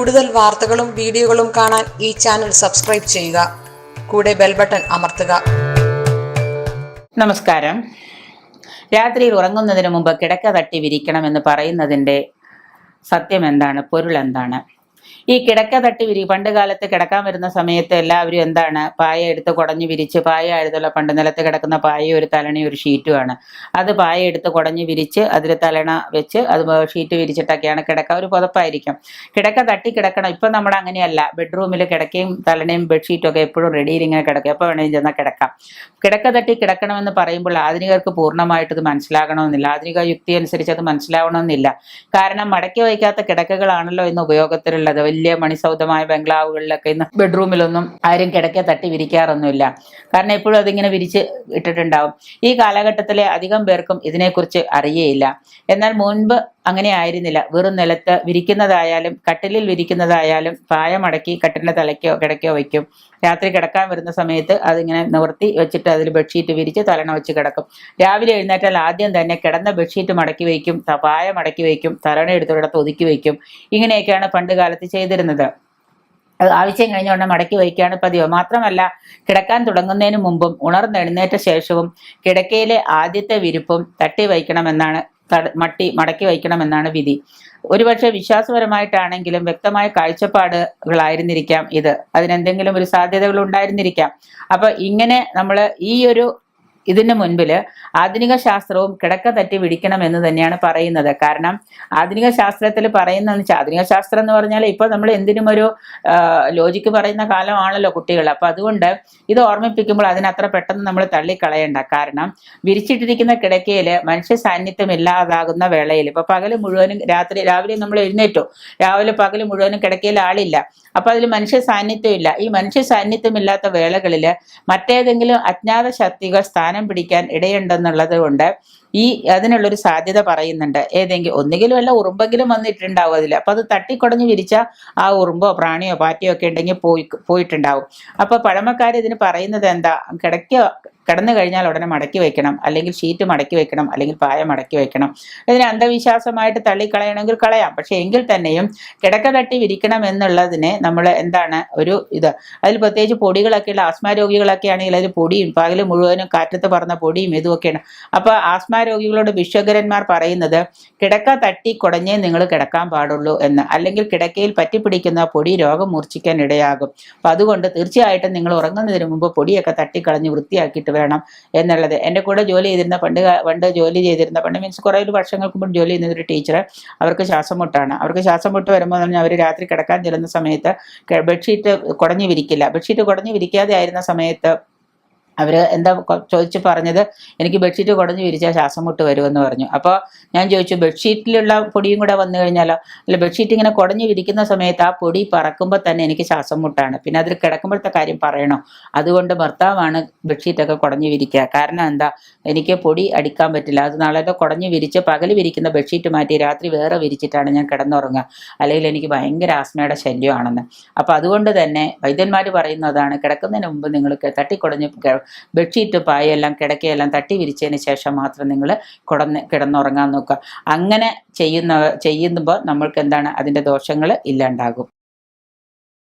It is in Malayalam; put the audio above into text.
കൂടുതൽ വാർത്തകളും വീഡിയോകളും കാണാൻ ഈ ചാനൽ സബ്സ്ക്രൈബ് ചെയ്യുക. കൂടെ ബെൽ ബട്ടൺ അമർത്തുക. നമസ്കാരം. രാത്രിയിൽ ഉറങ്ങുന്നതിന് മുമ്പ് കിടക്ക തട്ടി വിരിക്കണമെന്ന് പറയുന്നതിൻ്റെ സത്യം എന്താണ്, പൊരുൾ എന്താണ്? ഈ കിടക്ക തട്ടി പണ്ട് കാലത്ത് കിടക്കാൻ വരുന്ന സമയത്ത് എല്ലാവരും എന്താണ്, പായ എടുത്ത് കുടഞ്ഞു വിരിച്ച്, പായ ആയതുള്ള പണ്ട് നിലത്ത് കിടക്കുന്ന പായ ഒരു തലണയും ഒരു ഷീറ്റുമാണ്. അത് പായ എടുത്ത് കുടഞ്ഞു വിരിച്ച് അതിൽ തലണ വെച്ച് അത് ഷീറ്റ് വിരിച്ചിട്ടൊക്കെയാണ് കിടക്ക, ഒരു പുതപ്പായിരിക്കും. കിടക്ക തട്ടി കിടക്കണം. ഇപ്പം നമ്മൾ അങ്ങനെയല്ല. ബെഡ്റൂമിൽ കിടക്കയും തലണയും ബെഡ്ഷീറ്റും ഒക്കെ എപ്പോഴും റെഡിയിൽ ഇങ്ങനെ കിടക്കും. എപ്പോൾ വേണമെങ്കിലും ചെന്നാൽ കിടക്കാം. കിടക്ക തട്ടി കിടക്കണമെന്ന് പറയുമ്പോൾ ആധുനികർക്ക് പൂർണ്ണമായിട്ട് ഇത് മനസ്സിലാകണമെന്നില്ല. ആധുനിക യുക്തി അനുസരിച്ച് അത് മനസ്സിലാവണമെന്നില്ല. കാരണം മടക്കി വയ്ക്കാത്ത കിടക്കകളാണല്ലോ ഇന്ന് ഉപയോഗത്തിലുള്ളത്. വലിയ മണിസൗധമായ ബംഗ്ലാവുകളിലൊക്കെ ഇന്ന് ബെഡ്റൂമിലൊന്നും ആരും കിടക്ക തട്ടി വിരിക്കാറൊന്നുമില്ല. കാരണം എപ്പോഴും അതിങ്ങനെ വിരിച്ച് ഇട്ടിട്ടുണ്ടാവും. ഈ കാലഘട്ടത്തിലെ അധികം പേർക്കും ഇതിനെക്കുറിച്ച് അറിയേയില്ല. എന്നാൽ മുൻപ് അങ്ങനെ ആയിരുന്നില്ല. വെറും നിലത്ത് വിരിക്കുന്നതായാലും കട്ടിലിൽ വിരിക്കുന്നതായാലും പായ മടക്കി കട്ടിലിന്റെ തലയ്ക്കോ കിടക്കോ വയ്ക്കും. രാത്രി കിടക്കാൻ വരുന്ന സമയത്ത് അതിങ്ങനെ നിവർത്തി വെച്ചിട്ട് അതിൽ ബെഡ്ഷീറ്റ് വിരിച്ച് തലണ വെച്ച് കിടക്കും. രാവിലെ എഴുന്നേറ്റാൽ ആദ്യം തന്നെ കിടന്ന ബെഡ്ഷീറ്റ് മടക്കി വയ്ക്കും, പായ മടക്കി വയ്ക്കും, തലണ എടുത്തിടത്ത് ഒതുക്കി വയ്ക്കും. ഇങ്ങനെയൊക്കെയാണ് പണ്ട് കാലത്ത് ചെയ്തിരുന്നത്. ആവശ്യം കഴിഞ്ഞ ഉടനെ മടക്കി വയ്ക്കുകയാണ് പതിവ്. മാത്രമല്ല, കിടക്കാൻ തുടങ്ങുന്നതിന് മുമ്പും ഉണർന്നെഴുന്നേറ്റ ശേഷവും കിടക്കയിലെ ആദ്യത്തെ വിരിപ്പും തട്ടി വയ്ക്കണമെന്നാണ്, മടക്കി വയ്ക്കണമെന്നാണ് വിധി. ഒരുപക്ഷെ വിശ്വാസപരമായിട്ടാണെങ്കിലും വ്യക്തമായ കാഴ്ചപ്പാടുകളായിരുന്നിരിക്കാം ഇത്. അതിനെന്തെങ്കിലും ഒരു സാധ്യതകൾ ഉണ്ടായിരുന്നിരിക്കാം. അപ്പൊ ഇങ്ങനെ നമ്മൾ ഈ ഒരു ഇതിന് മുൻപിൽ ആധുനിക ശാസ്ത്രവും കിടക്ക തട്ടി വിരിക്കണം എന്ന് തന്നെയാണ് പറയുന്നത്. കാരണം ആധുനിക ശാസ്ത്രത്തിൽ പറയുന്നതെന്ന് വെച്ചാൽ, ആധുനിക ശാസ്ത്രം എന്ന് പറഞ്ഞാൽ ഇപ്പോൾ നമ്മൾ എന്തിനും ഒരു ലോജിക്ക് പറയുന്ന കാലമാണല്ലോ കുട്ടികൾ. അപ്പൊ അതുകൊണ്ട് ഇത് ഓർമ്മിപ്പിക്കുമ്പോൾ അതിനത്ര പെട്ടെന്ന് നമ്മൾ തള്ളിക്കളയണ്ട. കാരണം വിരിച്ചിട്ടിരിക്കുന്ന കിടക്കയിൽ മനുഷ്യ സാന്നിധ്യം ഇല്ലാതാകുന്ന വേളയിൽ, ഇപ്പൊ പകല് മുഴുവനും രാവിലെ നമ്മൾ എഴുന്നേറ്റു, രാവിലെ പകല് മുഴുവനും കിടക്കയിൽ ആളില്ല. അപ്പൊ അതിൽ മനുഷ്യ സാന്നിധ്യം ഇല്ല. ഈ മനുഷ്യ സാന്നിധ്യം ഇല്ലാത്ത വേളകളിൽ മറ്റേതെങ്കിലും അജ്ഞാത ശക്തികൾ സ്ഥാനം പിടിക്കാൻ ഇടയുണ്ടെന്നുള്ളത് കൊണ്ട് അതിനുള്ളൊരു സാധ്യത പറയുന്നുണ്ട്. ഏതെങ്കിലും ഒന്നുകിലും അല്ല ഉറുമ്പെങ്കിലും വന്നിട്ടുണ്ടാവും അതിൽ. അപ്പൊ അത് തട്ടിക്കുടഞ്ഞ് വിരിച്ച ആ ഉറുമ്പോ പ്രാണിയോ പാറ്റയോ ഒക്കെ ഉണ്ടെങ്കിൽ പോയിട്ടുണ്ടാവും. അപ്പൊ പഴമക്കാർ ഇതിന് പറയുന്നത് എന്താ, കിടന്നു കഴിഞ്ഞാൽ ഉടനെ മടക്കി വെക്കണം, അല്ലെങ്കിൽ ഷീറ്റ് മടക്കി വെക്കണം, അല്ലെങ്കിൽ പായ മടക്കി വെക്കണം. ഇതിനെ അന്ധവിശ്വാസമായിട്ട് തള്ളിക്കളയണമെങ്കിൽ കളയാം. പക്ഷെ എങ്കിൽ തന്നെയും കിടക്ക തട്ടി വിരിക്കണം എന്നുള്ളതിനെ നമ്മൾ എന്താണ് അതിൽ പ്രത്യേകിച്ച് പൊടികളൊക്കെയുള്ള ആസ്മ രോഗികളൊക്കെ ആണെങ്കിൽ അതിൽ പൊടിയും പകല് മുഴുവനും കാറ്റത്ത് പറന്ന പൊടിയും ഇതുമൊക്കെയാണ്. അപ്പൊ ആസ്മ രോഗികളോട് ഭിഷഗ്വരന്മാർ പറയുന്നത് കിടക്ക തട്ടി കുടഞ്ഞേ നിങ്ങൾ കിടക്കാൻ പാടുള്ളൂ എന്ന്. അല്ലെങ്കിൽ കിടക്കയിൽ പറ്റിപ്പിടിക്കുന്ന പൊടി രോഗം മൂർച്ഛിക്കാൻ ഇടയാകും. അപ്പൊ അതുകൊണ്ട് തീർച്ചയായിട്ടും നിങ്ങൾ ഉറങ്ങുന്നതിന് മുമ്പ് പൊടിയൊക്കെ തട്ടിക്കളഞ്ഞ് വൃത്തിയാക്കിയിട്ട് വേണം എന്നുള്ളത്. എൻ്റെ കൂടെ ജോലി ചെയ്തിരുന്ന പണ്ട് മീൻസ് കുറേ വർഷങ്ങൾക്ക് മുമ്പ് ജോലി ചെയ്യുന്ന ഒരു ടീച്ചർ, അവർക്ക് ശ്വാസം മുട്ടാണ്. അവർക്ക് ശ്വാസം മുട്ട് വരുമ്പോൾ പറഞ്ഞാൽ അവർ രാത്രി കിടക്കാൻ ചെല്ലുന്ന സമയത്ത് ബെഡ്ഷീറ്റ് കുടഞ്ഞു വിരിക്കില്ല. ബെഡ്ഷീറ്റ് കുടഞ്ഞു വിരിക്കാതെ ആയിരുന്ന സമയത്ത് അവർ എന്താ ചോദിച്ചു പറഞ്ഞത്, എനിക്ക് ബെഡ്ഷീറ്റ് കുടഞ്ഞു വിരിച്ചാൽ ശ്വാസം മുട്ട് വരുമെന്ന് പറഞ്ഞു. അപ്പോൾ ഞാൻ ചോദിച്ചു, ബെഡ്ഷീറ്റിലുള്ള പൊടിയും കൂടെ വന്നു കഴിഞ്ഞാലോ? അല്ല, ബെഡ്ഷീറ്റ് ഇങ്ങനെ കുടഞ്ഞു വിരിക്കുന്ന സമയത്ത് ആ പൊടി പറക്കുമ്പോൾ തന്നെ എനിക്ക് ശ്വാസം മുട്ടാണ്, പിന്നെ അതിൽ കിടക്കുമ്പോഴത്തെ കാര്യം പറയണോ? അതുകൊണ്ട് ഭർത്താവാണ് ബെഡ്ഷീറ്റൊക്കെ കുടഞ്ഞു വിരിക്കുക. കാരണം എന്താ, എനിക്ക് പൊടി അടിക്കാൻ പറ്റില്ല. അത് നാളെ കുടഞ്ഞു വിരിച്ച് പകല് വിരിക്കുന്ന ബെഡ്ഷീറ്റ് മാറ്റി രാത്രി വേറെ വിരിച്ചിട്ടാണ് ഞാൻ കിടന്നുറങ്ങുക, അല്ലെങ്കിൽ എനിക്ക് ഭയങ്കര ആസ്മയുടെ ശല്യമാണെന്ന്. അപ്പോൾ അതുകൊണ്ട് തന്നെ വൈദ്യന്മാർ പറയുന്നതാണ്, കിടക്കുന്നതിന് മുമ്പ് നിങ്ങൾ തട്ടിക്കുടഞ്ഞ് ബെഡ്ഷീറ്റ് പായെല്ലാം കിടക്കയെല്ലാം തട്ടി വിരിച്ചതിന് ശേഷം മാത്രം നിങ്ങൾ കിടന്നുറങ്ങാൻ നോക്കുക. അങ്ങനെ ചെയ്യുമ്പോൾ നമ്മൾക്ക് എന്താണ്, അതിൻ്റെ ദോഷങ്ങൾ ഇല്ലാണ്ടാകും.